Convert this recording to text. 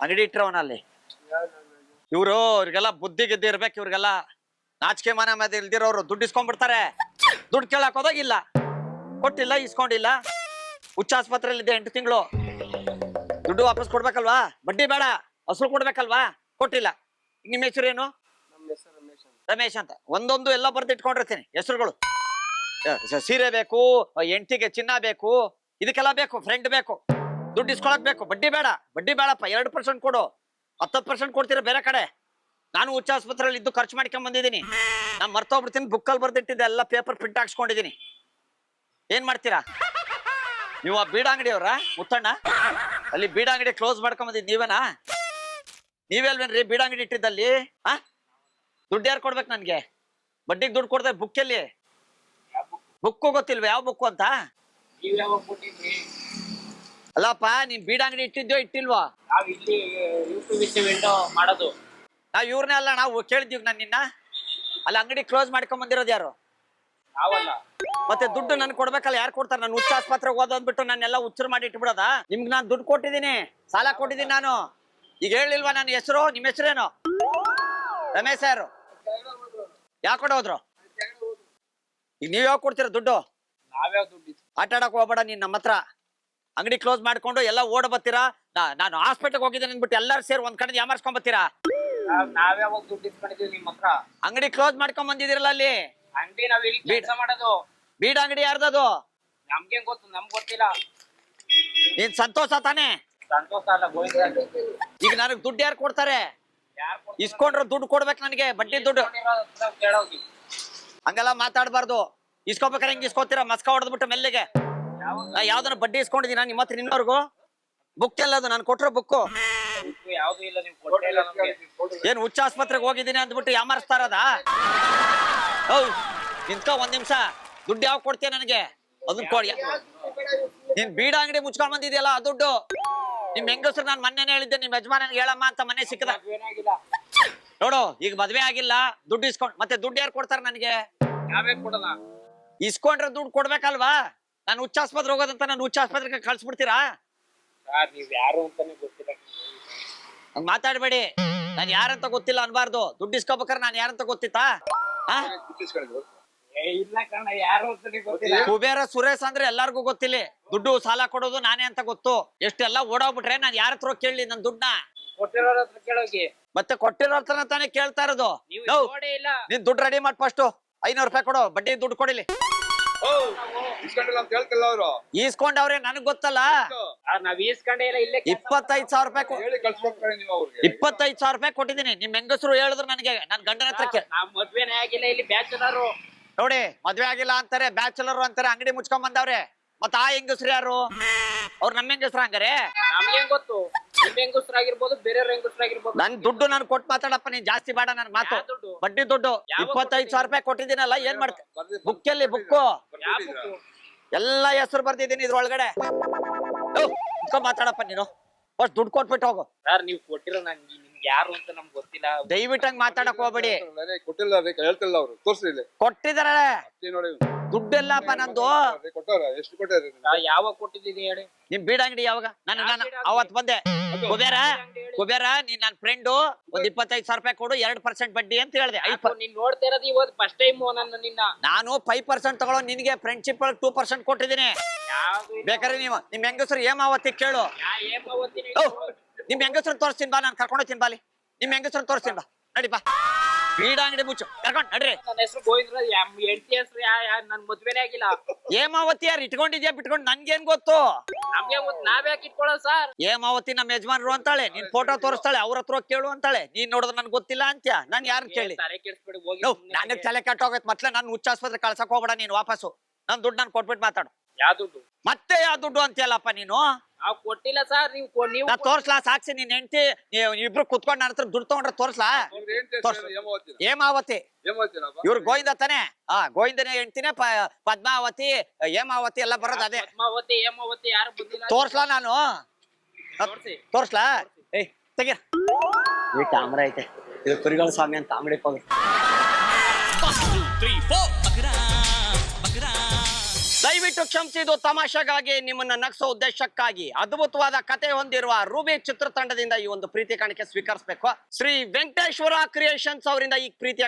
ಅಂಗಡಿ ಇಟ್ಟಿರೋನ ಅಲ್ಲಿ. ಇವ್ರು ಇವ್ರಿಗೆಲ್ಲ ಬುದ್ಧಿ ಗಿದ್ದಿ ಇರ್ಬೇಕು. ಇವ್ರಿಗೆಲ್ಲ ನಾಚಿಕೆ ಮಾನ ಮೇಲೆ ಇಲ್ದಿರೋರು ದುಡ್ಡು ಇಸ್ಕೊಂಡ್ಬಿಡ್ತಾರೆ. ದುಡ್ಡು ಕೇಳಕ್ ಹೋದಾಗ ಇಲ್ಲ, ಕೊಟ್ಟಿಲ್ಲ, ಇಸ್ಕೊಂಡಿಲ್ಲ. ಹುಚ್ಚ ಆಸ್ಪತ್ರೆಯಲ್ಲಿದ್ದೆ 8 ತಿಂಗಳು. ದುಡ್ಡು ವಾಪಸ್ ಕೊಡ್ಬೇಕಲ್ವಾ? ಬಡ್ಡಿ ಬೇಡ, ಹಸರು ಕೊಡ್ಬೇಕಲ್ವಾ? ಕೊಟ್ಟಿಲ್ಲ. ನಿಮ್ಮ ಹೆಸರೇನು? ರಮೇಶ್ ಅಂತ. ಒಂದೊಂದು ಎಲ್ಲ ಬರ್ದು ಇಟ್ಕೊಂಡಿರ್ತೀನಿ ಹೆಸರುಗಳು. ಸೀರೆ ಬೇಕು, ಹೆಂಡತಿಗೆ ಚಿನ್ನ ಬೇಕು, ಇದಕ್ಕೆಲ್ಲ ಬೇಕು, ಫ್ರೆಂಡ್ ಬೇಕು, ದುಡ್ಡು ಇಸ್ಕೊಳಕ್ ಬೇಕು. ಬಡ್ಡಿ ಬೇಡ, ಬಡ್ಡಿ ಬೇಡಪ್ಪ, 2% ಕೊಡು, 10% ಕೊಡ್ತೀರ ಬೇರೆ ಕಡೆ. ನಾನು ಹುಚ್ಚ ಆಸ್ಪತ್ರೆಯಲ್ಲಿ ಇದ್ದು ಖರ್ಚು ಮಾಡ್ಕೊಂಡ್ ಬಂದಿದ್ದೀನಿ. ನಾನು ಮರ್ತೋಗ್ಬಿಡ್ತೀನಿ, ಬುಕ್ಕಲ್ಲಿ ಬರ್ದಿಟ್ಟಿದ್ದೆ ಎಲ್ಲ ಪೇಪರ್ ಪ್ರಿಂಟ್ ಹಾಕ್ಸ್ಕೊಂಡಿದ್ದೀನಿ. ಏನ್ ಮಾಡ್ತೀರಾ ನೀವು? ಆ ಬೀಡ ಅಂಗಡಿಯವ್ರ ಮುತ್ತಣ್ಣ? ಅಲ್ಲಿ ಬೀಡ ಅಂಗಡಿ ಕ್ಲೋಸ್ ಮಾಡ್ಕೊಂಡ್ ಬಂದಿದ್ ನೀವೇನಾ? ನೀವೆಲ್ವೇನ್ರಿ ಬೀಡ ಅಂಗಡಿ ಇಟ್ಟಿದ್ದಲ್ಲಿ? ದುಡ್ಡು ಯಾರು ಕೊಡ್ಬೇಕು ನನ್ಗೆ? ಬಡ್ಡಿಗೆ ದುಡ್ಡು ಕೊಡ್ತಾರೆ. ಬುಕ್ ಎಲ್ಲಿ? ಬುಕ್ಕು ಗೊತ್ತಿಲ್ವ ಯಾವ ಬುಕ್ಕು ಅಂತ? ಅಲ್ಲಪ್ಪ, ನೀನ್ ಬೀಡ ಅಂಗಡಿ ಇಟ್ಟಿದ್ಯೋ ಇಟ್ಟಿಲ್ವಾ? ಮಾಡೋದು ನಾವ್ ಇವ್ರನ್ನೇ ಅಲ್ಲ, ನಾವು ಕೇಳಿದ್ವಿ ನಾನು ನಿನ್ನ. ಅಲ್ಲಿ ಅಂಗಡಿ ಕ್ಲೋಸ್ ಮಾಡ್ಕೊಂಡ್ ಬಂದಿರೋದು ಯಾರು? ಮತ್ತೆ ದುಡ್ಡು ನನ್ ಕೊಡ್ಬೇಕಲ್ಲ, ಯಾರು ಕೊಡ್ತಾರೆ? ನಾನು ಹುಚ್ಚ ಆಸ್ಪತ್ರೆಗೆ ಹೋದ ಅಂದ್ಬಿಟ್ಟು ನಾನೆಲ್ಲ ಹುಚ್ಚರು ಮಾಡಿ ಇಟ್ಬಿಡೋದ? ನಿಮ್ಗೆ ನಾನು ದುಡ್ಡು ಕೊಟ್ಟಿದ್ದೀನಿ, ಸಾಲ ಕೊಟ್ಟಿದ್ದೀನಿ ನಾನು. ಈಗ ಹೇಳಿಲ್ವಾ ನನ್ನ ಹೆಸರು? ನಿಮ್ ಹೆಸರೇನು? ರಮೇಶ್ ಯಾರು? ಯಾಕೆ ಕೊಡೋದ್ರು? ಈಗ ನೀವ್ ಯಾವಾಗ ಕೊಡ್ತೀರ ದುಡ್ಡು? ಆಟ ಆಡಕ್ ಹೋಗ್ಬೇಡ ನೀನ್ ನಮ್ಮ ಹತ್ರ. ಅಂಗಡಿ ಕ್ಲೋಸ್ ಮಾಡ್ಕೊಂಡು ಎಲ್ಲ ಓಡ ಬರ್ತೀರಾ. ನಾನು ಹಾಸ್ಪಿಟಲ್ಗೆ ಹೋಗಿದ್ದೀನಿ ಅಂದ್ಬಿಟ್ಟು ಎಲ್ಲಾರು ಸೇರಿ ಒಂದ್ ಕಡೆ ಯಾಮರ್ಸ್ಕೊಂಡ್ ಬರ್ತೀರಾ. ಅಂಗಡಿ ಕ್ಲೋಸ್ ಮಾಡ್ಕೊಂಡ್ ಬಂದಿದಿರಲ್ಲ ಅಲ್ಲಿ. ಬೀಡ ಅಂಗಡಿ ಯಾರ್ದದು? ನಮ್ಗೆ ಗೊತ್ತು, ನಮ್ಗೆ ಗೊತ್ತಿಲ್ಲ. ನೀನ್ ಸಂತೋಷ ತಾನೆ? ಸಂತೋಷ ಅಲ್ಲ, ಈಗ ನನಗ್ ದುಡ್ಡು ಯಾರು ಕೊಡ್ತಾರೆ? ಇಸ್ಕೊಂಡ್ರು ದುಡ್ಡು ಕೊಡ್ಬೇಕು ನನಗೆ, ಬಡ್ಡಿ ದುಡ್ಡು. ಹಂಗೆಲ್ಲ ಮಾತಾಡ್ಬಾರ್ದು. ಇಸ್ಕೋಬೇಕಾರೆ ಹೆಂಗ್ ಇಸ್ಕೋತೀರಾ? ಮಸ್ಕ ಹೊಡೆದ್ಬಿಟ್ಟು ಮೆಲ್ಲಿಗೆ. ಯಾವ್ದನ್ನ ಬಡ್ಡಿ ಇಸ್ಕೊಂಡಿದೀನ ನಿಮ್ಮ ಹತ್ರ ಇನ್ನೋರ್ಗು? ಬುಕ್ ಎಲ್ಲದು? ನಾನು ಕೊಟ್ರೋ ಬುಕ್ಕು? ಏನ್ ಹುಚ್ಚ ಆಸ್ಪತ್ರೆಗೆ ಹೋಗಿದ್ದೀನಿ ಅಂದ್ಬಿಟ್ಟು ಯಾಮಾರಿಸ್ತಾರದ? ಹೌದು, ನಿಂತ್ಕೊ ಒಂದ್ ನಿಮಿಷ. ದುಡ್ಡು ಯಾವ ಕೊಡ್ತೀಯ ನನಗೆ? ಅದನ್ನ ಕೊಡಿ. ನೀನ್ ಬೀಡ ಅಂಗಡಿ ಮುಚ್ಕೊಂಡ್ ಬಂದಿದ್ಯಲ್ಲ ಆ ದುಡ್ಡು ನಿಮ್ ಹೆಂಗಸ್ರು. ನಾನು ಮೊನ್ನೆನೇ ಹೇಳಿದ್ದೆ ನಿಮ್ ಯಜಮಾನನ್ಗೆ ಹೇಳಮ್ಮ ಅಂತ. ಮನೆ ಸಿಕ್ಕದ ನೋಡು. ಈಗ ಮದ್ವೆ ಆಗಿಲ್ಲ, ದುಡ್ಡು ಇಸ್ಕೊಂಡ್ ಮತ್ತೆ ದುಡ್ಡು ಯಾರು ಕೊಡ್ತಾರ ನನಗೆ? ಇಸ್ಕೊಂಡ್ರೆ ದುಡ್ಡು ಕೊಡ್ಬೇಕಲ್ವಾ? ನಾನು ಹುಚ್ಚ ಆಸ್ಪತ್ರೆ ಹೋಗೋದಂತ ನಾನು ಹುಚ್ಚ ಆಸ್ಪತ್ರೆಗೆ ಕಳ್ಸ್ಬಿಡ್ತೀರಾ? ಹಂಗ್ ಮಾತಾಡ್ಬೇಡಿ. ನಾನ್ ಯಾರಂತ ಗೊತ್ತಿಲ್ಲ ಅನ್ಬಾರ್ದು. ದುಡ್ಡು ಇಸ್ಕೋಬೇಕಾರೆ ನಾನು ಯಾರಂತ ಗೊತ್ತಿತ್ತಾ? ಕುಬೇರ ಸುರೇಶ್ ಅಂದ್ರೆ ಎಲ್ಲಾರ್ಗು ಗೊತ್ತಿಲ್ಲ. ದುಡ್ಡು ಸಾಲ ಕೊಡೋದು ನಾನೇ ಅಂತ ಗೊತ್ತು. ಎಷ್ಟೆಲ್ಲ ಓಡೋಗ್ಬಿಟ್ರೆ ನಾನು ಯಾರ ಹತ್ರ ಕೇಳಿ ನನ್ ದುಡ್ಡನ್ನ? ಮತ್ತೆ ಕೊಟ್ಟಿರೋ ಹತ್ರ ತಾನೇ ಕೇಳ್ತಾ ಇರೋದು. ನೀನ್ ದುಡ್ಡು ರೆಡಿ ಮಾಡಿ ಫಸ್ಟ್. 500 ರೂಪಾಯಿ ಕೊಡು, ಬಡ್ಡಿ ದುಡ್ಡು ಕೊಡಿಲಿ. ಈಸ್ಕೊಂಡವ್ರೆ, ನನಗ್ ಗೊತ್ತಲ್ಲ. 25,000 ರೂಪಾಯಿ 25,000 ರೂಪಾಯಿ ಕೊಟ್ಟಿದ್ದೀನಿ. ನಿಮ್ ಹೆಂಗಸರು ಹೇಳಿದ್ರು ನನಗೆ. ನನ್ ಗಂಡನ ಹತ್ರ ಮದ್ವೆನೇ ಆಗಿಲ್ಲ, ಇಲ್ಲಿ ಬ್ಯಾಚುಲರ್. ನೋಡಿ, ಮದ್ವೆ ಆಗಿಲ್ಲ ಅಂತಾರೆ, ಬ್ಯಾಚುಲರ್ ಅಂತಾರೆ, ಅಂಗಡಿ ಮುಚ್ಕೊಂಡ್ ಬಂದವ್ರೆ. ಮತ್ತ ಆ ಹೆಂಗಸ್ರು ಯಾರು? ಅವ್ರು ನಮ್ಮ ಹೆಂಗಸ್ರು ಹಂಗಾರೆ? ನಮ್ಗೆ ಗೊತ್ತು, ನಿಮ್ ಹೆಂಗಸ್ರಾಗಿರ್ಬೋದು, ಬೇರೆ ಹೆಂಗಸ್ರಾಗಿರ್ಬೋದು. ನನ್ ದುಡ್ಡು ನನ್ ಕೊಟ್ಟು ಮಾತಾಡಪ್ಪ ನೀನ್. ಜಾಸ್ತಿ ಬೇಡ ನನ್ ಮಾತು. ಬಡ್ಡಿ ದುಡ್ಡು 25,000 ರೂಪಾಯಿ ಕೊಟ್ಟಿದ್ದೀನಲ್ಲ, ಏನ್ ಮಾಡ್ತೆ? ಬುಕ್ ಎಲ್ಲಿ? ಬುಕ್ಕು ಎಲ್ಲ ಹೆಸರು ಬರ್ದಿದ್ದೀನಿ ಇದ್ರೊಳಗಡೆ. ಮಾತಾಡಪ್ಪ ನೀನು. ಫಸ್ಟ್ ದುಡ್ಡು ಕೊಟ್ಬಿಟ್ಟು ಹೋಗು. ಸರ್, ನೀವು ಕೊಟ್ಟಿರೋ ನಿಮ್ಗೆ ಯಾರು ಅಂತ ನಮ್ಗೆ ಗೊತ್ತಿಲ್ಲ. ದಯವಿಟ್ಟು ಹಂಗ್ ಮಾತಾಡಕ್ ಹೋಗ್ಬೇಡಿ. ಕೊಟ್ಟಿಲ್ಲ, ಹೇಳ್ತಿಲ್ಲ ಅವರು. ತೋರಿಸ್ರಿ, ಕೊಟ್ಟಿದಾರೆ ದುಡ್ಡೆಲ್ಲಪ್ಪ ನಂದು. ಎಷ್ಟು ಕೊಟ್ಟಾರೆ? ಯಾವಾಗ ಕೊಟ್ಟಿದ್ದೀನಿ ಹೇಳಿ? ನಿಮ್ ಬೀಡ ಅಂಗಡಿ ಯಾವಾಗ? ನಾನು ಅವತ್ ಬಂದೆ. ಕುಬೇರ ನೀನ್ ನನ್ ಫ್ರೆಂಡು. ಒಂದ್ 25,000 ರೂಪಾಯಿ ಕೊಡು, 2% ಬಡ್ಡಿ ಅಂತ ಹೇಳ್ದೆ. ನೀನ್ ನೋಡ್ತಾ ಇರೋದು ಇವತ್ತು ಫಸ್ಟ್ ಟೈಮ್. ನಾನು 5% ತಗೊಳ್ಳೋ ನಿನ್ಗೆ ಫ್ರೆಂಡ್ಶಿಪ್ 2% ಕೊಟ್ಟಿದ್ದೀನಿ. ಬೇಕಾದ್ರೆ ನೀವು ನಿಮ್ ಹೆಂಗಸರು ಹೇಮಾವತಿ ಕೇಳು. ನಿಮ್ ಹೆಂಗಸರು ತೋರಿಸ್ತೀನಿ ಬಾ, ನಾನು ಕರ್ಕೊಂಡು ಹೋಗ್ತೀನಿ ಬಾಲಿ. ನಿಮ್ ಹೆಂಗಸರು ತೋರಿಸ್ತೀನಿ ಬಾ, ನಡಿ ಬಾ. ಬೀಡ ಅಂಗಡಿ ಮುಚ್ಚು, ಕರ್ಕೊಂಡ್ ನಡ್ರಿ. ನನ್ನ ಹೆಸರು ಗೋವಿಂದ್ರ, ಹೆಂಡತಿ ಹೆಸರು ನನ್ ಮದ್ವೆನೇ ಆಗಿಲ್ಲ. ಹೇಮಾವತಿ ಯಾರು ಇಟ್ಕೊಂಡಿದ್ಯಾ ಬಿಟ್ಕೊಂಡು ನನ್ಗೇನ್ ಗೊತ್ತು? ನಮ್ಗೆ ನಾವ್ಯಾಕೆ ಇಟ್ಕೊಳ್ಳೋ ಸರ್? ಹೇಮಾವತಿ ನಮ್ಮ ಯಜಮಾನ್ರು ಅಂತಾಳೆ. ನೀನ್ ಫೋಟೋ ತೋರಿಸ್ತಾಳೆ, ಅವ್ರ ಹತ್ರ ಕೇಳು ಅಂತಾಳೆ. ನೀನ್ ನೋಡಿದ್ರೆ ನನ್ಗೆ ಗೊತ್ತಿಲ್ಲ ಅಂತ್ಯ. ನಾನ್ ಯಾರು ಕೇಳಿ? ತಲೆ ಕೆಡಿಸ್ಬೇಡಿ, ಹೋಗಿ. ನನಗೆ ತಲೆ ಕೆಟ್ಟೋಗೈತ್. ಮತ್ತೆ ನಾನು ಹುಚ್ಚ ಆಸ್ಪತ್ರೆ ಕಳ್ಸಕ್ ಹೋಗ್ಬೇಡ ನೀನ್. ವಾಪಸ್ಸು ನನ್ ದುಡ್ಡು ನಾನು ಕೊಟ್ಬಿಟ್ಟು ಮಾತಾಡು. ಯಾವ ದುಡ್ಡು? ಮತ್ತೆ ಯಾವ ದುಡ್ಡು ಅಂತೀಯಲ್ಲಪ್ಪ ನೀನು? ನಾವ್ ಕೊಟ್ಟಿಲ್ಲ ಸರ್. ನೀವು ತೋರ್ಸ್ಲಾ? ಸಾಕ್ಷಿ ನೀನ್ ಹೆಂಡತಿ ಇಬ್ರು ಕುತ್ಕೊಂಡ್ ನನ್ನ ಹತ್ರ ದುಡ್ಡು ತಗೊಂಡ್ರೆ ತೋರ್ಸ್ಲಾ? ಹೇಮಾವತಿ ಇವ್ರು ಗೋವಿಂದ ತಾನೆ? ಗೋವಿಂದನೇ ಹೆಂಡ್ತಿನೇ ಪದ್ಮಾವತಿ, ಹೇಮಾವತಿ ಎಲ್ಲ ಬರೋದು ಅದೇ. ಪದ್ಮಾವತಿ, ಹೇಮಾವತಿ ಯಾರು ಬಂದಿಲ್ಲ. ತೋರ್ಸ್ಲಾ? ನಾನು ತೋರ್ಸ್ಲಾ? ಏಯ್ ತೆಗಿಯ. ಈ ಕ್ಯಾಮ್ರಾ ಐತೆ, ಇದು ಕುರಿಗಳ ಸ್ವಾಮಿ ಅಂತ ಅಂಗಡಿಗೆ ಹೋಗಿ. ದಯವಿಟ್ಟು ದಯವಿಟ್ಟು ಕ್ಷಮಿಸಿ, ಇದು ತಮಾಷೆಗಾಗಿ, ನಿಮ್ಮನ್ನ ನಗಿಸೋ ಉದ್ದೇಶಕ್ಕಾಗಿ ಅದ್ಭುತವಾದ ಕತೆ ಹೊಂದಿರುವ ರೂಬಿ ಚಿತ್ರತಂಡದಿಂದ ಈ ಒಂದು ಪ್ರೀತಿ ಕಾಣಿಕೆ ಸ್ವೀಕರಿಸಬೇಕು. ಶ್ರೀ ವೆಂಕಟೇಶ್ವರ ಕ್ರಿಯೇಷನ್ಸ್ ಅವರಿಂದ ಈ ಪ್ರೀತಿಯ